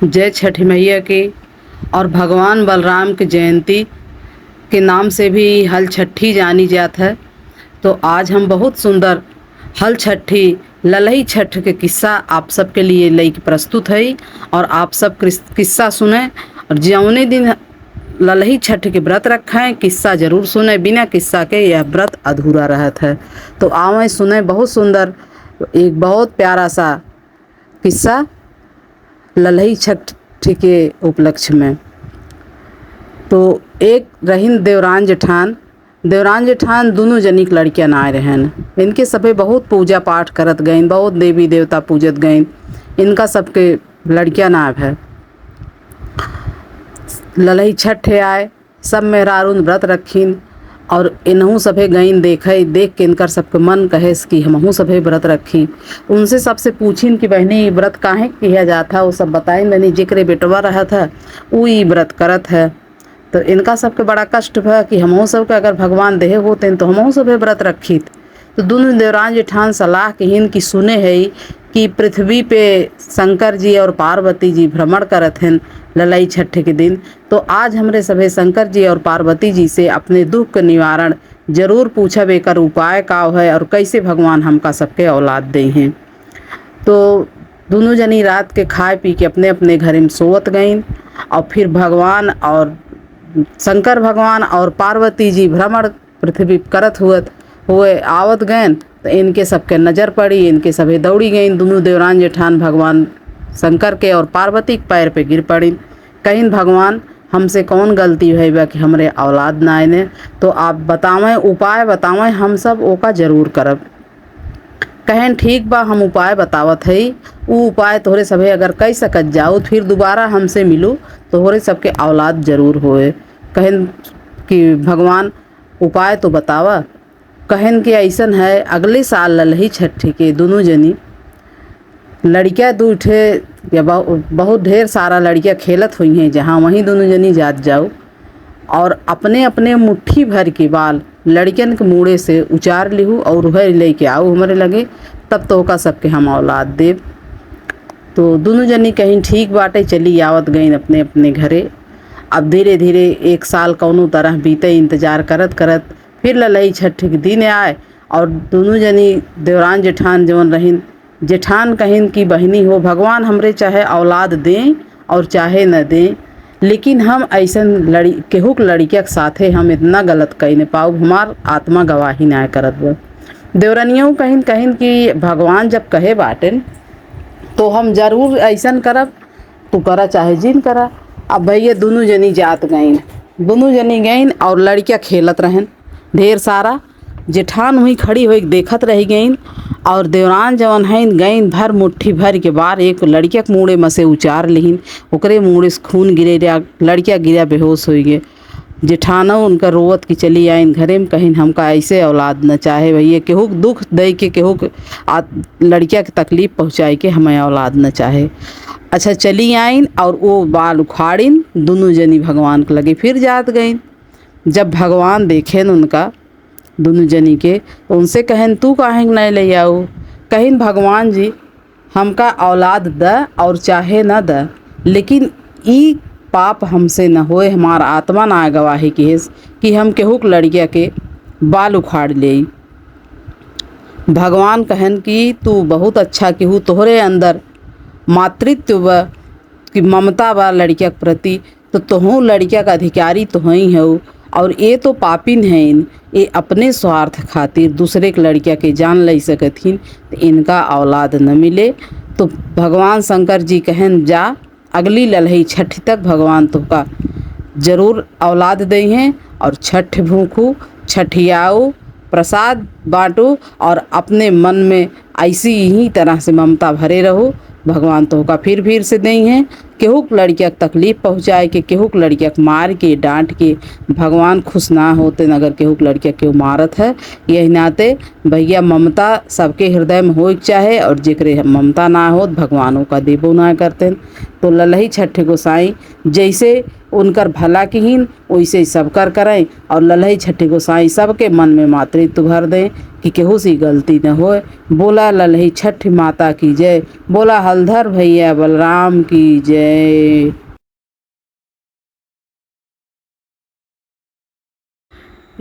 जय छठ मैया की। और भगवान बलराम की जयंती के नाम से भी हल छठी जानी जात है। तो आज हम बहुत सुंदर हल छठी ललही छठ के किस्सा आप सबके लिए लेके प्रस्तुत है। और आप सब किस्सा सुने और जौने दिन ललही छठ के व्रत रखें किस्सा जरूर सुने, बिना किस्सा के यह व्रत अधूरा रहता है। तो आवें सुने बहुत सुंदर एक बहुत प्यारा सा किस्सा ललही छठ के उपलक्ष्य में। तो एक रहीन देवरान जेठान दोनों जनिक लड़कियां ना रहन। इनके सभे बहुत पूजा पाठ करत गईन, बहुत देवी देवता पूजत गईन। इनका सबके लड़कियां ना है। ललही छठ आए, सब मेहरारून व्रत रखीन और इनहू सभे गईन देख के इनकर सबके मन कहे कि हमहू सभे व्रत रखी। उनसे सबसे पूछिन कि बहनी व्रत काहे किया जाता, वो सब बताइन। बहनी जिक्रे बेटवा रहा था वो ई व्रत करत है। तो इनका सबके बड़ा कष्ट भा कि हमहू सबके अगर भगवान देहे होते तो हमहू सभे व्रत रखीत। तो दोनों देवरान जेठान सलाह किहिन कि सुने है कि पृथ्वी पे शंकर जी और पार्वती जी भ्रमण करत हैं ललई छठ के दिन। तो आज हमरे सभे शंकर जी और पार्वती जी से अपने दुख के निवारण जरूर पूछब एकर उपाय का है और कैसे भगवान हमका सबके औलाद दे हैं। तो दोनों जनी रात के खाए पी के अपने अपने घर में सोवत गईन। और फिर भगवान और शंकर भगवान और पार्वती जी भ्रमण पृथ्वी करत हुए आवत गए। तो इनके सबके नज़र पड़ी, इनके सभे दौड़ी गई। दोनों देवरान जेठान भगवान शंकर के और पार्वती के पैर पे गिर पड़ी। कहीं भगवान हमसे कौन गलती है बा कि हमरे औलाद ना आने, तो आप बतावें उपाय बतावें, हम सब ओका जरूर करब। कहें ठीक बा हम उपाय बतावत है। वो उपाय तोहरे सभे अगर कह सकत जाओ फिर दोबारा हमसे मिलो तोहरे सबके औलाद जरूर होए। कहें कि भगवान उपाय तो बतावा। कहन कि ऐसन है अगले साल ललही छठ के दोनों जनी लड़कियां दूठे या बहुत ढेर सारा लड़कियां खेलत हुई हैं जहाँ वहीं दोनों जनी जात जाओ और अपने अपने मुट्ठी भर के बाल लड़कियन के मुड़े से उचार लिहू और वह लेके आओ हमारे लगे, तब तो का सबके हम औलाद देव। तो दोनों जनी कहीं ठीक बाटे चली आवत गई अपने अपने घरे। अब धीरे धीरे एक साल कौनों तरह बीते इंतजार करत करत फिर ललही छठ के दिन आए। और दोनों जनी देवरान जेठान जवन रहीन, जेठान कहिन कि बहनी हो भगवान हमरे चाहे औलाद दें और चाहे न दें, लेकिन हम ऐसन केहू के लड़किया के साथे हम इतना गलत कही न पाऊ, हमार आत्मा गवाही ना करत बा। देवरनियों कहिन कहिन कि भगवान जब कहे बाटेन तो हम जरूर ऐसन करब, तू करा चाहे जिन करा। अब भैया दोनों जनी जात गईन, दोनों जनी गईन और लड़कियां खेलत रहन ढेर सारा। जेठान हुई खड़ी हुई देखत रह गईन और देवरान जवन हैं गईन भर मुट्ठी भर के बार एक लड़किया के मुँड़े में से उचार लिहिन। ओकरे मुँड़े से खून गिरे रहा, लड़किया गिरा बेहोश हो गए। जेठानो उनका रोवत की चली आइन घरे में कहीं हमका ऐसे औलाद न चाहे भैया, केहू दुख दे के केहू लड़किया के तकलीफ़ पहुँचाए के हमें औलाद न चाहे। अच्छा चली आइन और वो बाल उखाड़िन दोनों जनी भगवान के लगे फिर जात गईन। जब भगवान देखें उनका दोनों जनी के उनसे कहें तू काहे नहीं ले आओ। कहिन भगवान जी हमका औलाद द और चाहे न द, लेकिन ई पाप हमसे न होए, हमारा आत्मा ना गवाही कि हम केहू के लड़किया के बाल उखाड़ ले। भगवान कहन कि तू बहुत अच्छा केहू, तोहरे अंदर मातृत्व बा कि ममता बा लड़किया के प्रति, तो तुहू लड़किया का अधिकारी तो ही हो। और ये तो पापिन हैं, ये अपने स्वार्थ खातिर दूसरे के लड़किया के जान ले सकथिन, तो इनका औलाद न मिले। तो भगवान शंकर जी कहन जा अगली ललही छठ तक भगवान तुमका जरूर औलाद दे हैं। और छठ भूखू छठियाओ प्रसाद बाँटो और अपने मन में ऐसी ही तरह से ममता भरे रहो। भगवान तो का फिर से नहीं है केहू के लड़किया के तकलीफ़ पहुँचाए के, केहू के लड़किया के मार के डांट के भगवान खुश ना होते। अगर केहू के लड़किया केहू मारत है, यही नाते भैया ममता सबके हृदय में हो चाहे और जेकरे ममता ना हो भगवानों का देबो ना करते। तो ललही छठ गोसाई जैसे उनकर भला किहीन वैसे ही सब कर करें और ललही छठी गोसाई सबके मन में मातृत्व भर दें कि केहू सी गलती न होए। बोला ललही छठ माता की जय, बोला हलधर भैया बलराम की जय।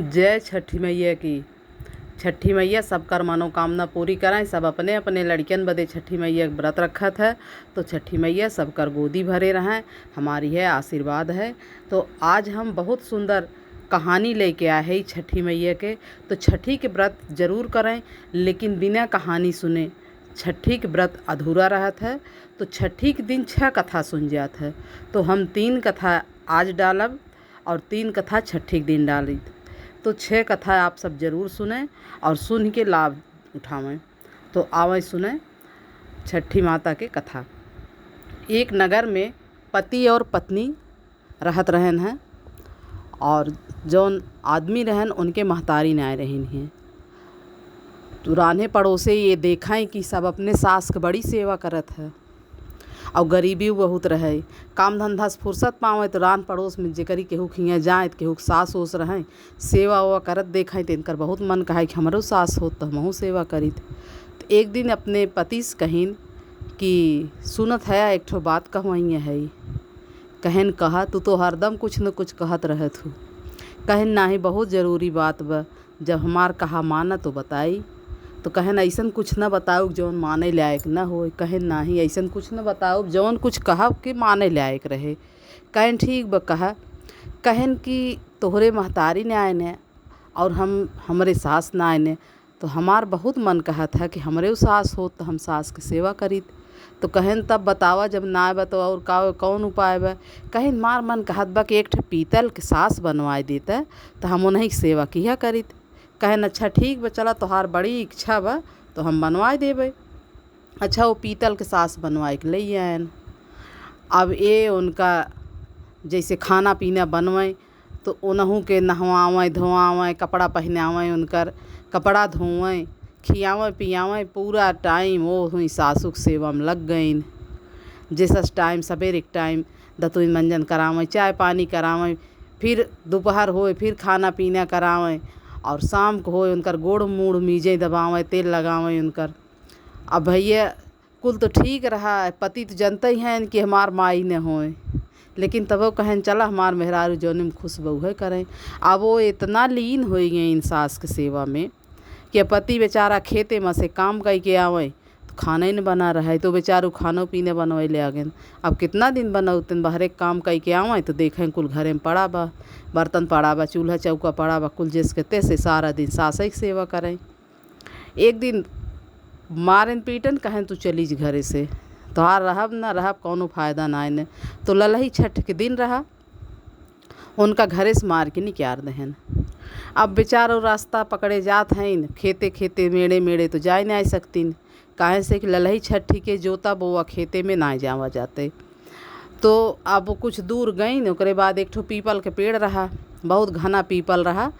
जय छठी मैया की। छठी मैया सबकर मनोकामना पूरी कराएं। सब अपने अपने लड़कियन बदे छठी मैया व्रत रखत है, तो छठी मैया सबकर गोदी भरे रहें, हमारी है आशीर्वाद है। तो आज हम बहुत सुंदर कहानी लेके आए हैं छठी मैया के। तो छठी के व्रत जरूर करें, लेकिन बिना कहानी सुने छठी के व्रत अधूरा रहत है। तो छठी के दिन 6 कथा सुन जात है, तो हम 3 कथा आज डालब और 3 कथा छठी के दिन डाली। तो 6 कथा आप सब ज़रूर सुने और सुन के लाभ उठावें। तो आवें सुने छठी माता के कथा। एक नगर में पति और पत्नी रहत रहन हैं, और जौन आदमी रहन उनके महतारी नाय रहन हैं। तो रान्हे पड़ोसे ये देखें कि सब अपने सास के बड़ी सेवा करत है, और गरीबी बहुत रहे, काम धंधा से फुर्सत पावे तो रान पड़ोस में जेकरी केहू खिया जाए तो केहू सास ओस रहें सेवा वेवा करत देखें तो इनकर बहुत मन कहे कि हमरो सास हो तो हमहू सेवा करीत। तो एक दिन अपने पति से कहिन कि सुनत है एक ठो बात कहवई है। कहन कहा तू तो हरदम कुछ न कुछ कहत रहत हूँ। कहन नाही बहुत ज़रूरी बात बा, जब हमार कहा माना तो बताई। तो कहन ऐसन कुछ न बताऊ जौन माने लायक न हो। कहन नाही ऐसन कुछ न बताऊ जौन कुछ कहब कि माने लायक रहे। कहन ठीक बा कहा। कहन कि तोहरे महतारी ने आए ने और हमरे सास न आए ने, तो हमार बहुत मन कहा था कि हमरे सास हो तो हम सास की सेवा करीत। तो कहन तब बतावा, जब ना आए बा तो और का कौन उपाय बा। कहन मार मन कहत बा कि एक ठे पीतल के सास बनवाए देता तो हम उन्हीं की सेवा किया करीत। कहन अच्छा ठीक बा, चला तोहार बड़ी इच्छा बा तो हम बनवाए देबे। अच्छा वो पीतल के सास बनवाए के ले आयन। अब ये उनका जैसे खाना पीना बनवाएं तो उनहू के नहवावें धोवावें, कपड़ा पहनावें, उनकर कपड़ा धोवें, खियावें पियावें, पूरा टाइम वो हुई सासू की सेवा में लग गईन। जैसा टाइम सवेरे के टाइम दतुई मंजन करावें, चाय पानी करावें, फिर दोपहर होए फिर खाना पीना करावें, और शाम को होए उनकर गोड़ मूड़ मीजे दबावें, तेल लगावें उनकर। अब भैया कुल तो ठीक रहा, पति तो जनते ही हैं कि हमार माई न होए, लेकिन तब वो कहन चला हमार मेहरारू जौन में खुश बहु करें। अब वो इतना लीन हो गए इन सास के सेवा में कि पति बेचारा खेते में से काम करके आवे तो खाना ही न बना रहा है, तो बेचारू खानो पीने बनवे ले आ गए। अब कितना दिन बनौतन, बाहरे काम करके आवें तो देखें कुल घरे में पड़ा बा, बर्तन पड़ा बा, चूल्हा चौका पड़ा बा, कुल जिसके तैसे सारा दिन सास की सेवा करें। एक दिन मारन पीटन कहन तू चली घरे से, तोहार रहब न रहब कौनो फायदा ना ने। तो ललही छठ के दिन रहा, उनका घरे से मार के निकाल दहन। अब बेचारो रास्ता पकड़े जात हैं, खेते खेते मेड़े मेड़े तो जा नहीं सकतीन, काहे से कि ललही छठी के जोता बोआ खेते में ना जावा जाते। तो अब कुछ दूर गई, ओकरे बाद एक ठो पीपल के पेड़ रहा, बहुत घना पीपल रहा,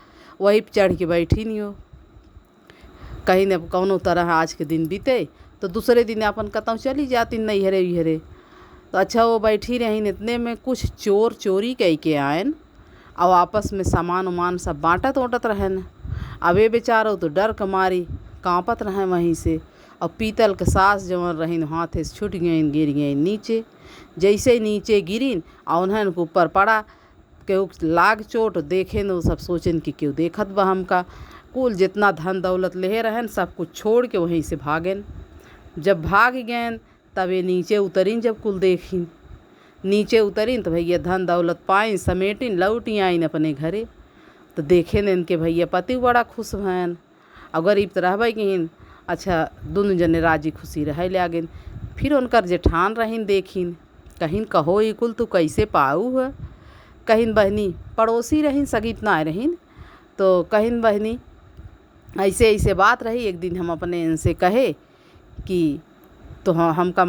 वही चढ़ के बैठी नहीं हो। कहीं न कौनो तरह आज के दिन बीते तो दूसरे दिन अपन कतौ चली जाती नैहरे उहरे। तो अच्छा वो बैठी रही, इतने में कुछ चोर चोरी कई के आयन और आपस में सामान उमान सब बाँटत ओटत रहन। अब ये बेचारो तो डर कमारी काँपत रहें वहीं से, और पीतल के सास जवन रहीन हाथे से छूट गई, गिर गई नीचे। जैसे नीचे गिरीन और उन्हें ऊपर पड़ा, केहू लाग चोट देखे न, सब सोचन कि क्यों देखत बा हमका। कुल जितना धन दौलत ले रहन सब कुछ छोड़ के वहीं से भागेन। जब भाग गए तब ये नीचे उतरीन, जब कुल देखीन नीचे उतरीन तो भैया धन दौलत पाइन समेटिन लौटी आइन अपने घरे। तो देखे न इनके भैया पति बड़ा खुश भैन, और गरीब तो रहबे कहीन। अच्छा दोनों जने राजी खुशी रह ले आगिन। फिर उनकर जेठान रहीन देखीन, कहीन कहो ई कुल तू कैसे पाऊ है। कहीन बहनी पड़ोसी रहीन, सगीत ना रहीन, तो कहीन बहनी ऐसे ऐसे बात रही। एक दिन हम अपने इनसे कहे कि तो हमका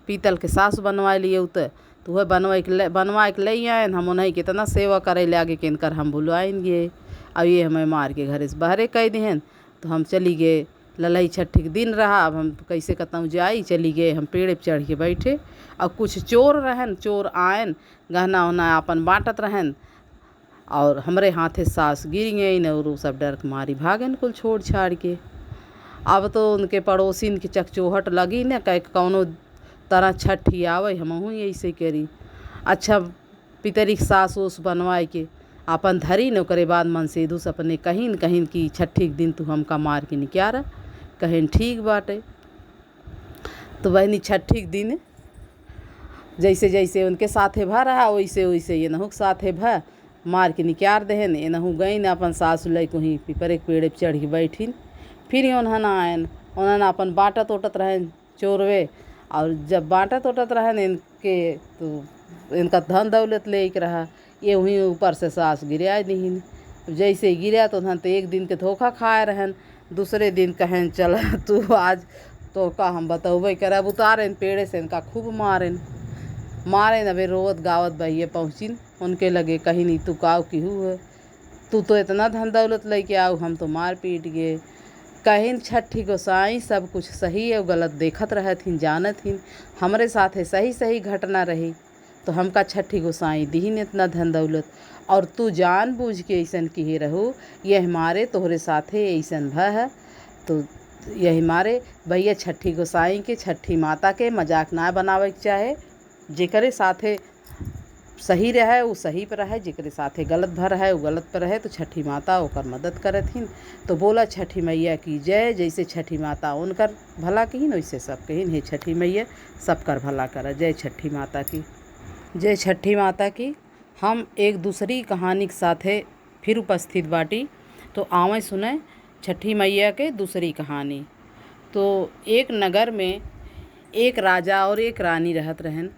पीतल के सास बनवा लिए, तो वह बनवा के ले आए, हम उन्हें कितना सेवा करे ले आगे किनकर हम भुलवाएंगे। अब ये हमें मार के घरे से बाहरे कह दिहन। तो हम चली गए ललई छठी के दिन रहा। अब हम कैसे कतहूँ जाई, चली गए हम पेड़ पे चढ़ के बैठे। अब कुछ चोर रहन, चोर आयन, गहना उहना अपन बाँटत रहन और हमरे हाथे सास गिर गईन और वो सब डर के मारी भागन कुल छोड़ छाड़ के। अब तो उनके पड़ोसिन की चकचोहट लगी न, कह कौनो तरह छठी आवे हमहूँ ऐसे करी। अच्छा पितरी के सास ओस बनवाए के अपन धरी न, ओकरे बाद मन से दूस अपने कहीं न कहीं की छठी के दिन तू हमका मार के निक्यारा, कहें ठीक बाटे। तो बहनी छठी के दिन जैसे जैसे उनके साथे भा रहा वैसे वैसे ये नहू के साथे भा मार के निक्यार देहन। ये नहू गई न अपन सासु लई कहीं पिपरे के पेड़ पे चढ़ के बैठिन। फिर उन्हन आयन, उन्हन अपन बाँटत ओटत रहें चोरवे। और जब बाँटत ओटत रहें इनके तो इनका धन दौलत ले के रहा, ये वहीं ऊपर से सास गिरा दीन। जैसे गिरा तो उन्हन तो एक दिन के धोखा खाए रहन, दूसरे दिन कहें चल तू आज तो का हम बतौबे करब। उतारें पेड़े से इनका खूब मारें अबे रोवत गावत बहिए पहुँचिन उनके लगे, कहीं नहीं तू काव केहू है, तू तो इतना धन दौलत लेके आओ, हम तो मार पीट गए। कहीं छठी गोसाई सब कुछ सही और गलत देखत रहथिन, जानत हिन हमरे साथे सही सही घटना रही। तो हमका छठी गोसाई दीन इतना धन दौलत और तू जान बूझ के ऐसन किए रहो, ये हमारे तोहरे साथे ऐसन भ है। तो यही मारे भैया छठी गोसाई के, छठी माता के मजाक ना बनावे के चाहे। जेकरे साथे सही रहे वो सही पर रहे, जेकरे साथे गलत भर है वो गलत पर रहे। तो छठी माता ओकर मदद करत हिन। तो बोला छठी मैया की जय। जैसे छठी माता उनकर भला कहीन वैसे सब कहीन हे छठी मैया सबकर भला कर। जय छठी माता की, जय छठी माता की। हम एक दूसरी कहानी के साथे फिर उपस्थित बाटी। तो आवें सुने छठी मैया के दूसरी कहानी। तो एक नगर में एक राजा और एक रानी रहत रहन।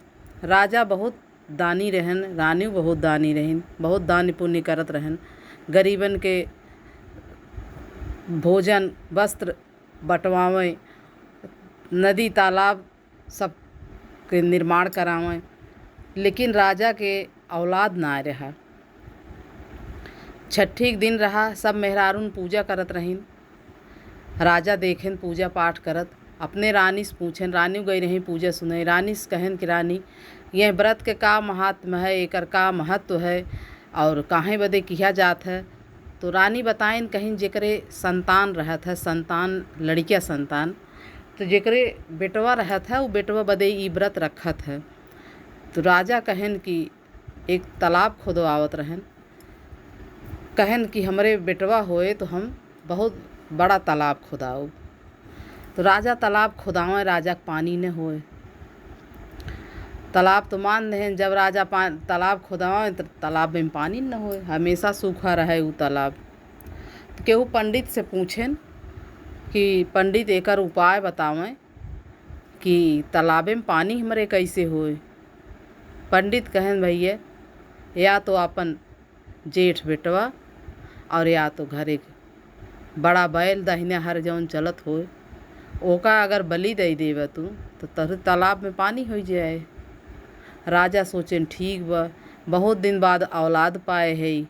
राजा बहुत दानी रहन, रानी बहुत दानी रहन, बहुत दान पुण्य करत रहन। गरीबन के भोजन वस्त्र बंटवावें, नदी तालाब सब के निर्माण करावें। लेकिन राजा के औलाद ना रहा। छठी के दिन रहा, सब मेहरारून पूजा करत रहीन। राजा देखें पूजा पाठ करत, अपने रानी से पूछें, रानी गई रही पूजा सुने। रानी से कहन कि रानी यह व्रत के का महात्म है, एकर का महत्व है और काहे बदे किया जात है। तो रानी बताइन कहीं जेकरे संतान रहत है, संतान लड़किया संतान, तो जेकरे बेटवा रहत है वो बेटवा बदे ई व्रत रखत है। तो राजा कहन कि एक तालाब खोदवावत रहन, कहन कि हमरे बेटवा होए तो हम बहुत बड़ा तालाब खोदाओ। तो राजा तालाब खोदावें, राजा के पानी न होए। तालाब तो मान दें जब राजा तालाब खोदावें तो तालाब में पानी न होए, हमेशा सूखा रहे वो तालाब। तो केहू पंडित से पूछें कि पंडित एकर उपाय बतावें कि तालाबे में पानी हमरे कैसे होए। पंडित कहन भैया या तो अपन जेठ बेटवा और या तो घरे बड़ा बैल दहिने हर जौन चलत होए ओका अगर बलि दे देव तू तो तोहरे तालाब में पानी हो जाए। राजा सोचें ठीक बा, बहुत दिन बाद औलाद पाए है,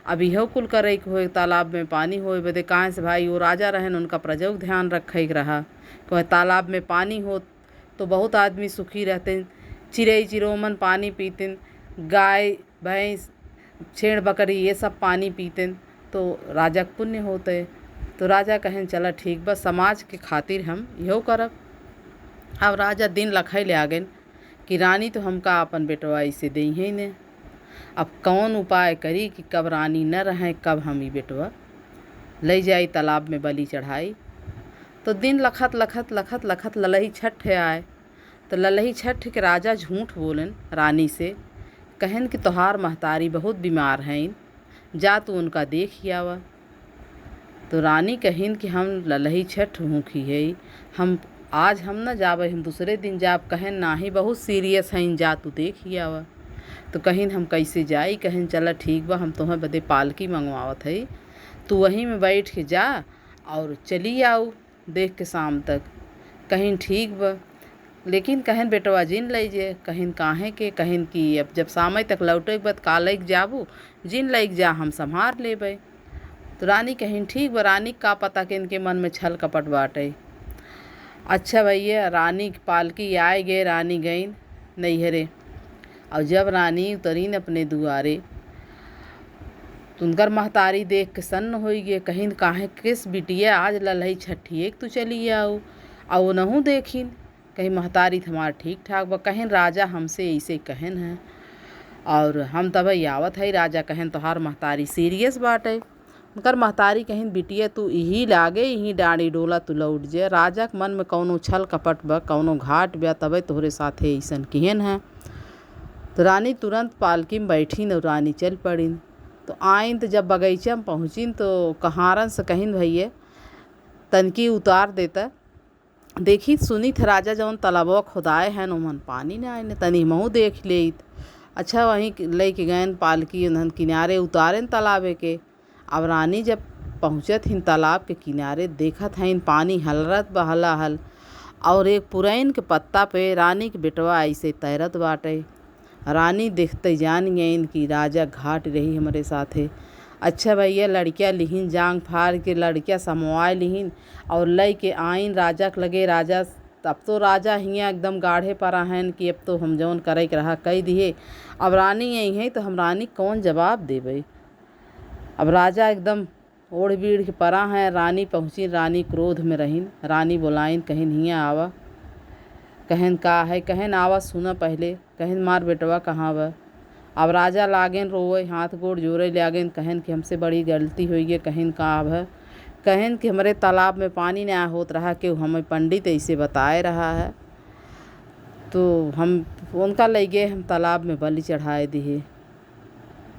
अब इहो कुल करे के होए तालाब में पानी होए बदे। काहे से भाई वो राजा रहन, उनका प्रजा के ध्यान रखे के रहा कि तालाब में पानी हो तो बहुत आदमी सुखी रहते, चिड़ै चिरोमन पानी पीतें, गाय भैंस छेड़ बकरी ये सब पानी पीतें तो राजा के पुण्य होते। तो राजा कहें चला ठीक बस समाज के खातिर हम इहो करब। अब राजा दिन लखै ले आ गए कि रानी तो हमका अपन बेटवा ऐसे दे ही ने, अब कौन उपाय करी कि कब रानी न रहे, कब हम ही बेटवा ले जाई तालाब में बलि चढ़ाई। तो दिन लखत लखत लखत लखत ललही छठ आए। तो ललही छठ के राजा झूठ बोलन रानी से, कहन कि तोहार महतारी बहुत बीमार हैं, जा तू उनका देख ही आवा। तो रानी कहिन कि हम ललही छठ भूखी है, हम आज हम न जावे, हम दूसरे दिन जाब। कहन नाही बहुत सीरियस हैं, जा तू देख ही आवा। तो कहिन हम कैसे जाई, कहन चला ठीक बा हम तुम्हें बदे पालकी मंगवावत है, तू वहीं में बैठ के जा और चली आओ देख के शाम तक। कहिन ठीक बा, लेकिन कहन बेटवा जिन लई जे। कहिन काहे के, कहन कि अब जब शाम तक लौटे के बाद का लैक जाबू, जिन लैक जा हम संभार लेबै। तो रानी कहिन ठीक बा, रानी का पता कि इनके मन में छल कपट बाटे। अच्छा भैया, रानी की पालकी आए गए, रानी गईन नैहरे। और जब रानी उतरीन अपने दुआरे तो उनकर महतारी देख के सन्न होई गे, कहिन काहे किस बिटिया आज ललही छठिए तू चली आओ। और नहू देखिन कहीं महतारी हमार ठीक ठाक बा, कहिन राजा हमसे ऐसे कहन है और हम तब आवत है। राजा कहन तोहार महतारी सीरियस बाटे। उनकर महतारी कहिन बिटिया तू यही लागे यही डाँड़ी डोला तू लौट जे, राजा के मन में कौनो छल कपट बा, कौनो घाट बा, तबे तोहरे साथे ऐसन किहन है। तो रानी तुरंत पालकी में बैठीन और रानी चल पड़ीन। तो आइन तो जब बगीचा में पहुँचिन तो कहारन से कहिन भैया तनकी उतार देता। देखी सुनी थ राजा जौन तालाबवा खुदाए हैं ओमन पानी ना आए, तनी महू देख लेत। अच्छा वहीं ले के गए पालकी उन्हन किनारे उतारे तालाबे के। अब रानी जब पहुँचत हिन तालाब के किनारे देखत हइन पानी हलरत बा हलाहल, और एक पुरैन के पत्ता पे रानी के बेटवा ऐसे तैरत बाटे। रानी देखते जान गईन कि राजा घाट रही हमारे साथे। अच्छा भैया लड़किया लिहिन जांग फाड़ के लड़किया समवाए लिहिन और लई के आइन राजा के लगे। राजा अब तो राजा हियाँ एकदम गाढ़े पर आहन कि अब तो हम जौन करे के रहा कह दिए। अब रानी यही है तो हम रानी कौन जवाब देबे। अब राजा एकदम ओढ़ बीढ़ के परा हैं। रानी पहुँची, रानी क्रोध में रहीन। रानी बुलाइन कहिन हियाँ आवा। कहन का है, कहन आवा सुना पहले। कहन मार बेटवा कहाँ बा। अब राजा लागेन रोए, हाथ गोड़ जोड़े लागेन, कहन कि हमसे बड़ी गलती हुई है। कहन का अब है, कहन कि हमारे तालाब में पानी ना होत रहा कि हमें पंडित ऐसे बताए रहा है, तो हम उनका ले गए हम तालाब में बलि चढ़ाए दिए।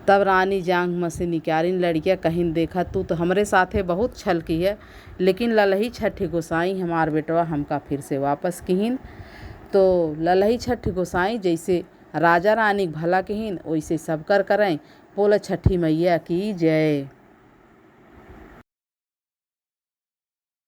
तब रानी जांग में से निकारिन लड़किया कहिन देखा तू तो हमरे साथे बहुत छल की है, लेकिन ललही छठी गोसाई हमार बेटवा हमका फिर से वापस किहिन। तो ललही छठी गोसाई जैसे राजा रानी भला किहिन वैसे सब कर करें। बोला छठी मैया की जय।